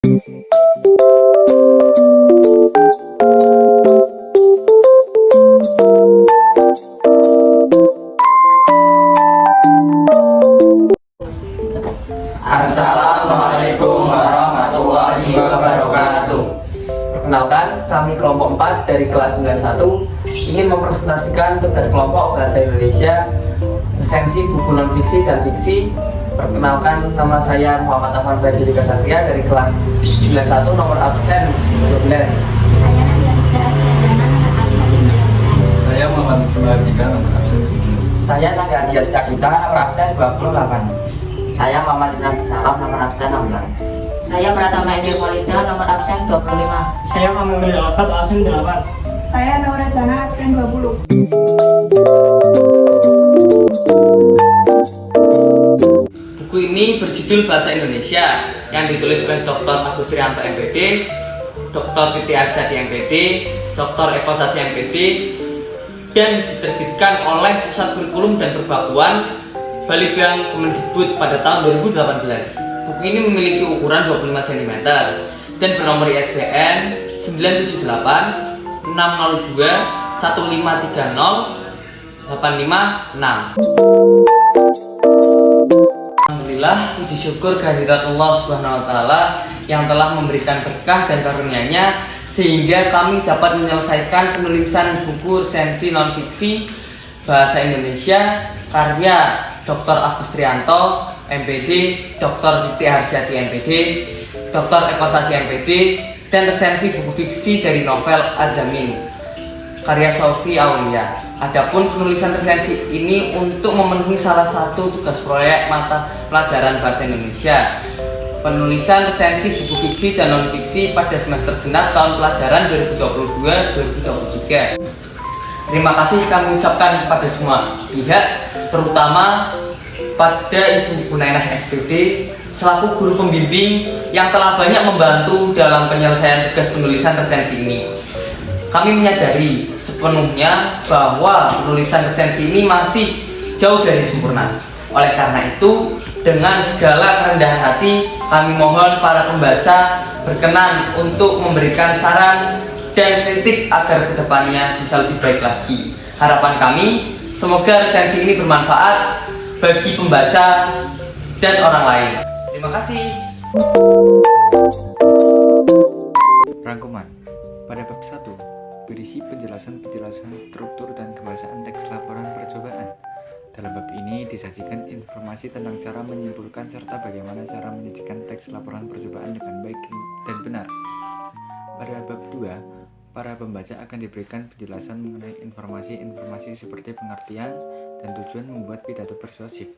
Assalamualaikum warahmatullahi wabarakatuh. Perkenalkan, kami kelompok 4 dari kelas 91 ingin mempresentasikan tugas kelompok Bahasa Indonesia esensi buku non-fiksi dan fiksi. Perkenalkan, nama saya Muhammad Afan Basidika Satria dari kelas 91 nomor absen 12. Saya Muhammad Mardika nomor absen 11. Saya Sangga Ardia Stakita nomor absen 28. Saya Muhammad Ibrahim Salam nomor absen 16. Saya Pratama Emil Maulida nomor absen 25. Saya Muhammad Alfat absen 8. Saya Naura Jana absen 20. Buku ini berjudul Bahasa Indonesia yang ditulis oleh Dr. Agus Trianto MPD, Dr. Titi Arsati MPD, Dr. Eko Sasi MPD, dan diterbitkan oleh Pusat Kurikulum dan Perbakuan Balitbang Kemendikbud pada tahun 2018. Buku ini memiliki ukuran 25 cm dan bernomor ISBN 978 602 1530 856. Alhamdulillah, puji syukur kehadirat Allah Subhanahu wa taala yang telah memberikan berkah dan karunia-Nya sehingga kami dapat menyelesaikan penulisan buku resensi non-fiksi Bahasa Indonesia karya Dr. Agus Trianto MPD, Dr. Titi Arsyati MPD, Dr. Eko Sasi MPD, dan resensi buku fiksi dari novel Az-Zamin karya Sofi Aulia. Adapun penulisan resensi ini untuk memenuhi salah satu tugas proyek mata pelajaran Bahasa Indonesia. Penulisan resensi buku fiksi dan non-fiksi pada semester genap tahun pelajaran 2022-2023. Terima kasih kami ucapkan kepada semua pihak, terutama pada Ibu Gunainah SPD selaku guru pembimbing yang telah banyak membantu dalam penyelesaian tugas penulisan resensi ini. Kami menyadari sepenuhnya bahwa penulisan resensi ini masih jauh dari sempurna. Oleh karena itu, dengan segala kerendahan hati, kami mohon para pembaca berkenan untuk memberikan saran dan kritik agar kedepannya bisa lebih baik lagi. Harapan kami, semoga resensi ini bermanfaat bagi pembaca dan orang lain. Terima kasih. Rangkuman pada bab 1 berisi penjelasan struktur dan kebahasaan teks laporan percobaan. Dalam bab ini disajikan informasi tentang cara menyimpulkan serta bagaimana cara menyajikan teks laporan percobaan dengan baik dan benar. Pada bab 2, para pembaca akan diberikan penjelasan mengenai informasi seperti pengertian dan tujuan membuat pidato persuasif.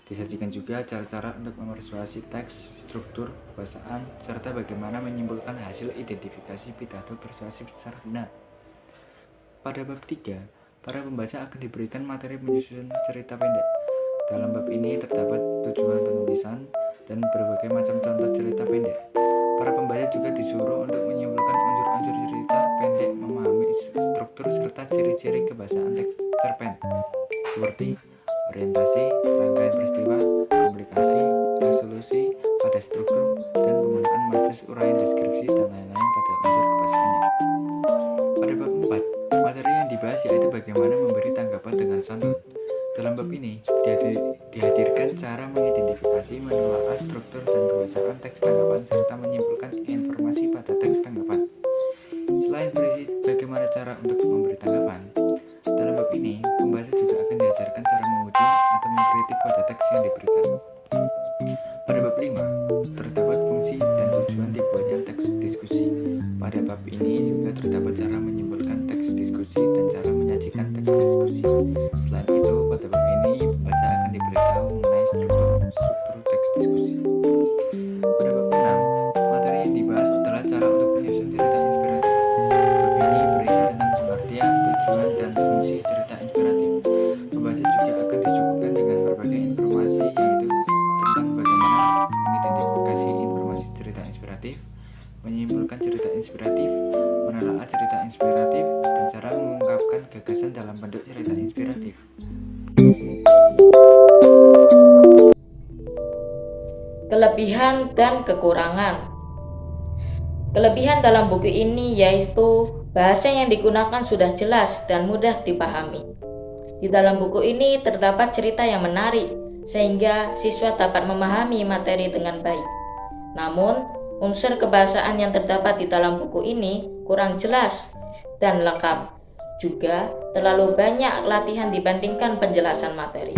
Disajikan juga cara-cara untuk mempersuasi teks, struktur, kebahasaan, serta bagaimana menyimpulkan hasil identifikasi pidato persuasif secara benar. Pada bab 3, para pembaca akan diberikan materi menyusun cerita pendek. Dalam bab ini terdapat tujuan penulisan dan berbagai macam contoh cerita pendek. Para pembaca juga disuruh untuk menyimpulkan unsur-unsur cerita pendek, memahami struktur serta ciri-ciri kebahasaan teks cerpen seperti orientasi, rangkaian peristiwa, komplikasi, resolusi pada struktur, dan penggunaan majas uraian deskripsi dan lain-lain pada unsur kebahasaannya. Pada bab 4, materi yang dibahas yaitu bagaimana memberi tanggapan dengan santun. Dalam bab ini dihadirkan cara mengidentifikasi, menelaah struktur dan kebahasaan teks tanggapan serta menyimpulkan informasi pada teks tanggapan. Selain berisi bagaimana cara untuk memberi tanggapan, dalam bab ini pembaca juga akan diajarkan cara menguji atau mengkritik pada teks yang diberikan. Pada bab 5 terdapat fungsi dan tujuan dibuatnya teks diskusi. Pada bab ini juga terdapat cara menyimpulkan teks diskusi dan cara menyajikan teks diskusi. Selain itu, pada bab ini pembaca akan diberitahu mengenai struktur teks diskusi. Pada bab 6, materi yang dibahas adalah cara untuk menyusun cerita inspiratif. Bab ini berisi tentang pengertian, tujuan, dan fungsi cerita inspiratif. Pembaca juga akan disuguhkan dengan berbagai informasi yaitu tentang bagaimana mengidentifikasi informasi cerita inspiratif, menyimpulkan cerita inspiratif, menelaah cerita inspiratif, dan cara mengungkapkan gagasan dalam bentuk cerita inspiratif. Kelebihan dan kekurangan. Kelebihan dalam buku ini yaitu bahasa yang digunakan sudah jelas dan mudah dipahami. Di dalam buku ini terdapat cerita yang menarik sehingga siswa dapat memahami materi dengan baik. Namun, unsur kebahasaan yang terdapat di dalam buku ini kurang jelas dan lengkap. Juga terlalu banyak latihan dibandingkan penjelasan materi.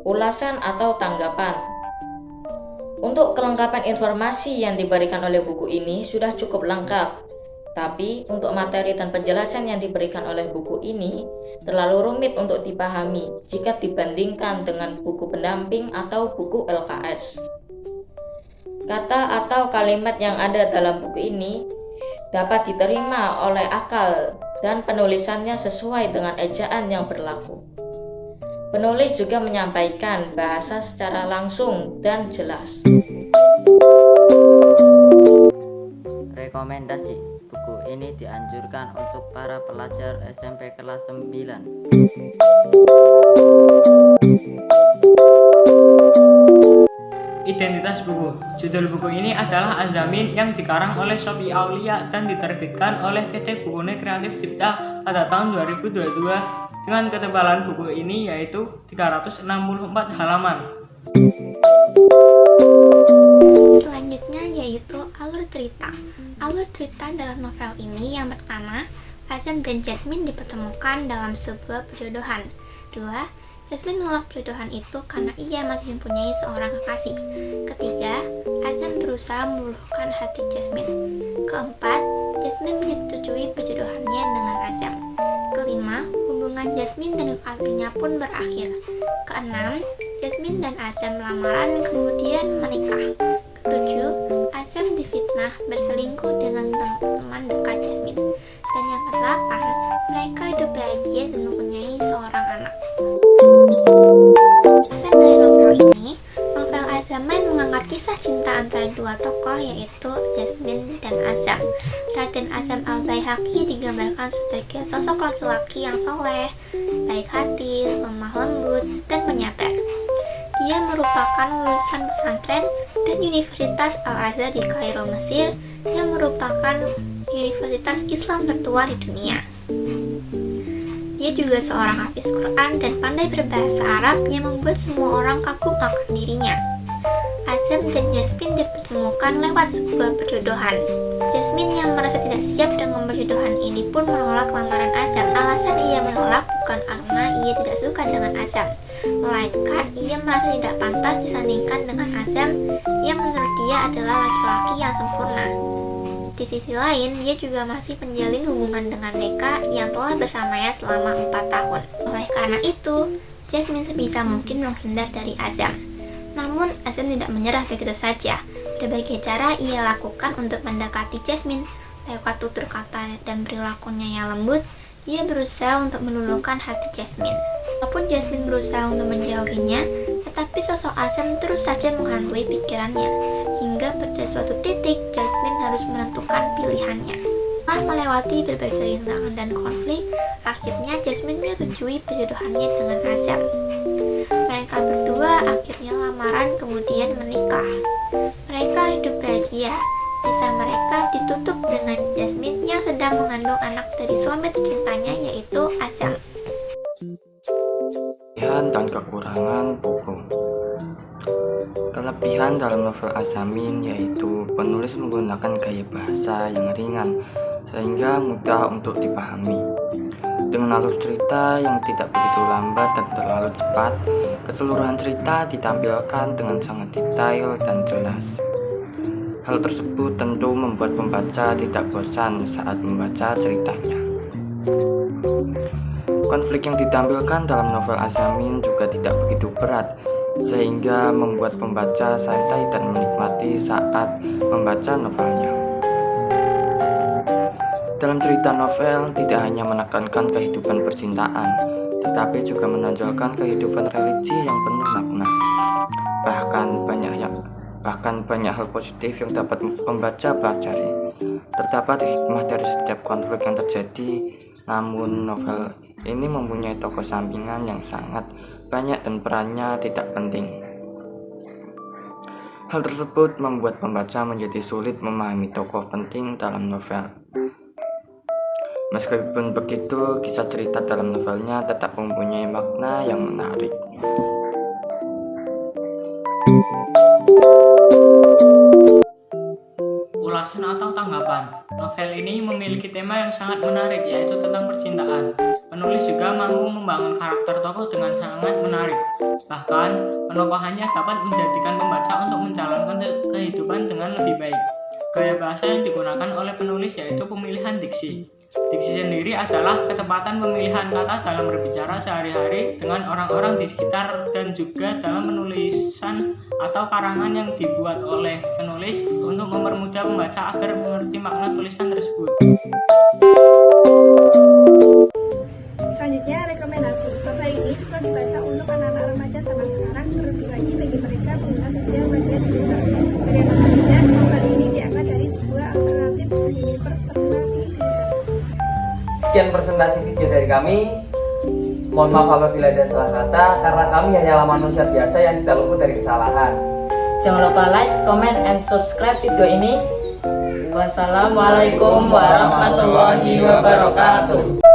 Ulasan atau tanggapan. Untuk kelengkapan informasi yang diberikan oleh buku ini sudah cukup lengkap. Tapi untuk materi dan penjelasan yang diberikan oleh buku ini terlalu rumit untuk dipahami jika dibandingkan dengan buku pendamping atau buku LKS. Kata atau kalimat yang ada dalam buku ini dapat diterima oleh akal dan penulisannya sesuai dengan ejaan yang berlaku. Penulis juga menyampaikan bahasa secara langsung dan jelas. Rekomendasi buku ini dianjurkan untuk para pelajar SMP kelas 9. Identitas buku. Judul buku ini adalah Az-Zamin yang dikarang oleh Sophie Aulia dan diterbitkan oleh PT Bukune Kreatif Cipta pada tahun 2022 dengan ketebalan buku ini yaitu 364 halaman. Selanjutnya yaitu alur cerita. Alur cerita dalam novel ini yang pertama, Azam dan Jasmine dipertemukan dalam sebuah perjodohan. 2. Jasmine menolak perjodohan itu karena ia masih mempunyai seorang kekasih. Ketiga, Azam berusaha meluluhkan hati Jasmine. Keempat, Jasmine menyetujui perjodohannya dengan Azam. Kelima, hubungan Jasmine dan kekasihnya pun berakhir. Keenam, Jasmine dan Azam lamaran kemudian menikah. Ketujuh, Azam difitnah berselingkuh dengan teman dekat Jasmine. Dan yang kedelapan, mereka hidup bahagia dan mempunyai seorang anak. Pesan dari novel ini, novel Az-Zamin mengangkat kisah cinta antara dua tokoh yaitu Jasmine dan Azam. Raden Azam Al-Baihaqi digambarkan sebagai sosok laki-laki yang soleh, baik hati, lemah lembut, dan penyabar. Dia merupakan lulusan pesantren dan Universitas Al-Azhar di Kairo, Mesir yang merupakan universitas Islam tertua di dunia. Dia juga seorang hafiz Quran dan pandai berbahasa Arab yang membuat semua orang kagum akan dirinya. Azam dan Jasmine dipertemukan lewat sebuah perjodohan. Jasmine yang merasa tidak siap dengan perjodohan ini pun menolak lamaran Azam. Alasan ia menolak bukan karena ia tidak suka dengan Azam, melainkan ia merasa tidak pantas disandingkan dengan Azam yang menurut dia adalah laki-laki yang sempurna. Di sisi lain, dia juga masih menjalin hubungan dengan Deka yang telah bersamanya selama 4 tahun. Oleh karena itu, Jasmine sebisa mungkin menghindar dari Azam. Namun, Azam tidak menyerah begitu saja. Berbagai cara ia lakukan untuk mendekati Jasmine. Lewat tutur kata dan perilakunya yang lembut, ia berusaha untuk meluluhkan hati Jasmine. Walaupun Jasmine berusaha untuk menjauhinya, tetapi sosok Azam terus saja menghantui pikirannya. Hingga pada suatu titik, Jasmine harus menentukan pilihannya. Setelah melewati berbagai rintangan dan konflik, akhirnya Jasmine menyetujui perjodohannya dengan Azam. Mereka berdua akhirnya lamaran kemudian menikah. Mereka hidup bahagia. Kisah mereka ditutup dengan Jasmine yang sedang mengandung anak dari suami tercintanya yaitu Azam. Kelebihan dan kekurangan buku. Kelebihan dalam novel Az-Zamin yaitu penulis menggunakan gaya bahasa yang ringan sehingga mudah untuk dipahami. Dengan alur cerita yang tidak begitu lambat dan terlalu cepat, keseluruhan cerita ditampilkan dengan sangat detail dan jelas. Hal tersebut tentu membuat pembaca tidak bosan saat membaca ceritanya. Konflik yang ditampilkan dalam novel Az-Zamin juga tidak begitu berat, sehingga membuat pembaca santai dan menikmati saat membaca novelnya. Dalam cerita novel tidak hanya menekankan kehidupan percintaan, tetapi juga menonjolkan kehidupan religi yang penuh makna. Bahkan banyak hal positif yang dapat pembaca pelajari. Terdapat hikmah dari setiap konflik yang terjadi, namun novel ini mempunyai tokoh sampingan yang sangat banyak dan perannya tidak penting. Hal tersebut membuat pembaca menjadi sulit memahami tokoh penting dalam novel. Meskipun begitu, kisah cerita dalam novelnya tetap mempunyai makna yang menarik. Ulasan atau tanggapan. Novel ini memiliki tema yang sangat menarik, yaitu tentang percintaan. Penulis juga mampu membangun karakter tokoh dengan sangat menarik. Bahkan, penokohannya dapat menjadikan pembaca untuk menjalankan kehidupan dengan lebih baik. Gaya bahasa yang digunakan oleh penulis yaitu pemilihan diksi. Diksi sendiri adalah ketepatan pemilihan kata dalam berbicara sehari-hari dengan orang-orang di sekitar dan juga dalam penulisan atau karangan yang dibuat oleh penulis untuk mempermudah pembaca agar mengerti makna tulisan tersebut. Selanjutnya, rekomendasi. Novel ini cocok dibaca untuk anak-anak remaja zaman sekarang, terlebih lagi bagi mereka pengguna sosial media digital. Bagaimana tidak, novel ini diangkat dari sebuah alternatif universe terkenal di Twitter. Sekian presentasi video dari kami. Mohon maaf apabila ada salah kata, karena kami hanyalah manusia biasa yang tidak luput dari kesalahan. Jangan lupa like, comment, and subscribe video ini. Wassalamualaikum warahmatullahi wabarakatuh.